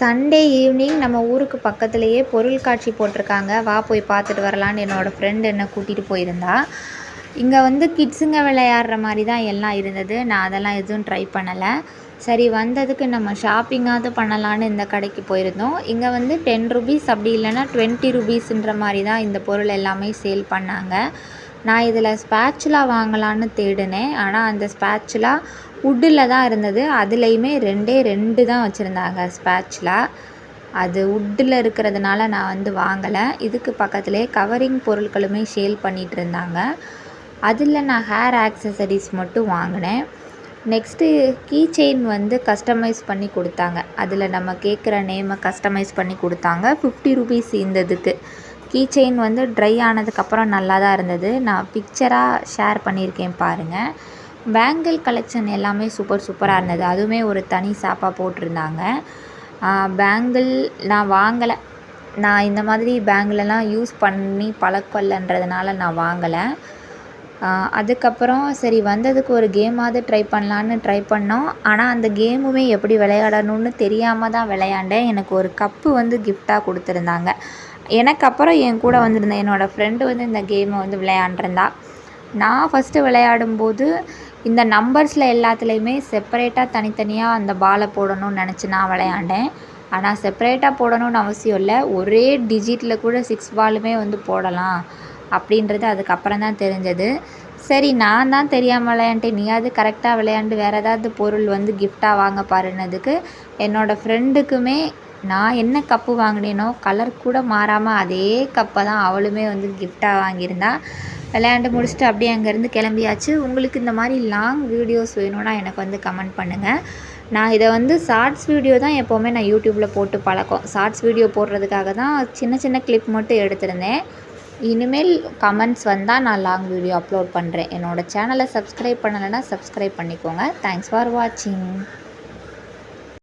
Sunday evening நம்ம ஊருக்கு பக்கத்துலேயே பொருள் காட்சி போட்டிருக்காங்க. வா போய் பார்த்துட்டு வரலான்னு என்னோடய ஃப்ரெண்ட் என்னை கூட்டிகிட்டு போயிருந்தா. இங்கே வந்து கிட்ஸுங்க விளையாடுற மாதிரி தான் எல்லாம் இருந்தது. நான் அதெல்லாம் எதுவும் ட்ரை பண்ணலை. சரி வந்ததுக்கு நம்ம ஷாப்பிங்காவது பண்ணலான்னு இந்த கடைக்கு போயிருந்தோம். இங்கே வந்து 10 ரூபீஸ் அப்படி இல்லைன்னா 20 ரூபீஸுன்ற மாதிரி தான் இந்த பொருள் எல்லாமே சேல் பண்ணாங்க. நான் இதில் ஸ்பேச்சுலா வாங்கலான்னு தேடினேன். ஆனால் அந்த ஸ்பேச்சுலா வுட்டில் தான் இருந்தது. அதுலேயுமே 2 தான் வச்சுருந்தாங்க ஸ்பேச்சுலா. அது வுட்டில் இருக்கிறதுனால நான் வந்து வாங்கலை. இதுக்கு பக்கத்துலேயே கவரிங் பொருட்களுமே சேல் பண்ணிகிட்டு இருந்தாங்க. அதில் நான் ஹேர் ஆக்சசரிஸ் மட்டும் வாங்கினேன். நெக்ஸ்ட்டு கீ செயின் வந்து கஸ்டமைஸ் பண்ணி கொடுத்தாங்க. அதில் நம்ம கேட்குற நேமை கஸ்டமைஸ் பண்ணி கொடுத்தாங்க. 50 ரூபீஸ் இந்த இதுக்கு. கீ செயின் வந்து ட்ரை ஆனதுக்கப்புறம் நல்லா தான் இருந்தது. நான் பிக்சராக ஷேர் பண்ணியிருக்கேன் பாருங்கள். பேங்கிள் கலெக்ஷன் எல்லாமே சூப்பராக இருந்தது. அதுவுமே ஒரு தனி ஷாப்பாக போட்டிருந்தாங்க. பேங்கிள் நான் வாங்கலை. நான் இந்த மாதிரி பேங்கிளெல்லாம் யூஸ் பண்ணி பழக்கம் இல்லைன்றதுனால நான் வாங்கலை. அதுக்கப்புறம் சரி வந்ததுக்கு ஒரு கேமாவது ட்ரை பண்ணலான்னு ட்ரை பண்ணோம். ஆனால் அந்த கேமுமே எப்படி விளையாடணும்னு தெரியாமல் தான் விளையாண்டேன். எனக்கு ஒரு கப்பு வந்து கிஃப்டாக கொடுத்துருந்தாங்க. எனக்கு அப்புறம் என் கூட வந்திருந்த என்னோடய ஃப்ரெண்டு வந்து இந்த கேமை வந்து விளையாண்டுருந்தா. நான் ஃபஸ்ட்டு விளையாடும்போது இந்த நம்பர்ஸில் எல்லாத்துலேயுமே செப்பரேட்டாக தனித்தனியாக அந்த பாலை போடணும்னு நினச்சி நான் விளையாண்டேன். ஆனால் செப்பரேட்டாக போடணும்னு அவசியம் இல்லை. ஒரே டிஜிட்டில் கூட 6 பாலுமே வந்து போடலாம் அப்படின்றது அதுக்கப்புறம் தான் தெரிஞ்சது. சரி நான் தான் தெரியாமல் விளையாண்டேன், நீயாவது கரெக்டாக விளையாண்டு வேறு ஏதாவது பொருள் வந்து கிஃப்டாக வாங்க பாருன்னதுக்கு என்னோடய ஃப்ரெண்டுக்குமே நான் என்ன கப்பு வாங்கினேனோ கலர் கூட மாறாமல் அதே கப்பை தான் அவளுமே வந்து கிஃப்டாக வாங்கியிருந்தா. விளையாண்டு முடிச்சுட்டு அப்படியே அங்கேருந்து கிளம்பியாச்சு. உங்களுக்கு இந்த மாதிரி லாங் வீடியோஸ் வேணும்னா எனக்கு வந்து கமெண்ட் பண்ணுங்கள். நான் இதை வந்து ஷார்ட்ஸ் வீடியோ தான் எப்போவுமே நான் யூடியூப்பில் போட்டு பழக்கம். ஷார்ட்ஸ் வீடியோ போடுறதுக்காக தான் சின்ன கிளிப் மட்டும் எடுத்திருந்தேன். இனிமேல் கமெண்ட்ஸ் வந்தால் நான் லாங் வீடியோ அப்லோட் பண்ணுறேன். என்னோடய சேனலை சப்ஸ்கிரைப் பண்ணலைன்னா சப்ஸ்கிரைப் பண்ணிக்கோங்க. தேங்க்ஸ் ஃபார் வாட்சிங்.